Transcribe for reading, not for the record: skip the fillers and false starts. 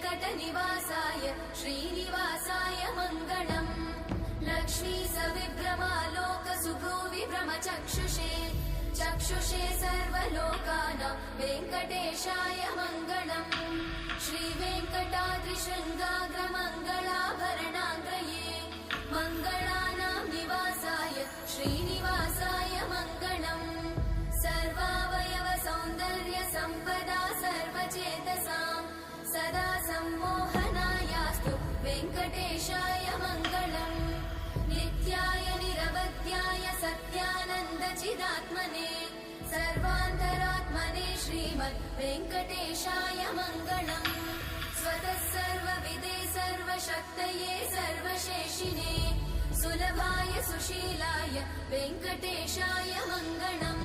वेङ्कटनिवासाय श्रीनिवासाय मङ्गलम् लक्ष्मी सविभ्रमालोकसुभ्रूविभ्रमचक्षुषे चक्षुषे सर्वलोकानां वेङ्कटेशाय मङ्गलम् श्रीवेङ्कटाद्रिशृङ्गाग्रमङ्गलाभरणाङ्गये मङ्गलानां निवासाय श्रीनिवासाय मङ्गलम् सर्वावयव सौन्दर्य सम्पदा सर्वचेतसां सदा सम्मोहनायास्तु वेङ्कटेशाय मङ्गलम् नित्याय निरवध्याय सत्यानन्दचिदात्मने सर्वान्तरात्मने श्रीमद् वेङ्कटेशाय मङ्गलम् स्वतः सर्वविदे सर्वशक्तये सर्वशेषिने सुलभाय सुशीलाय वेङ्कटेशाय मङ्गलम्।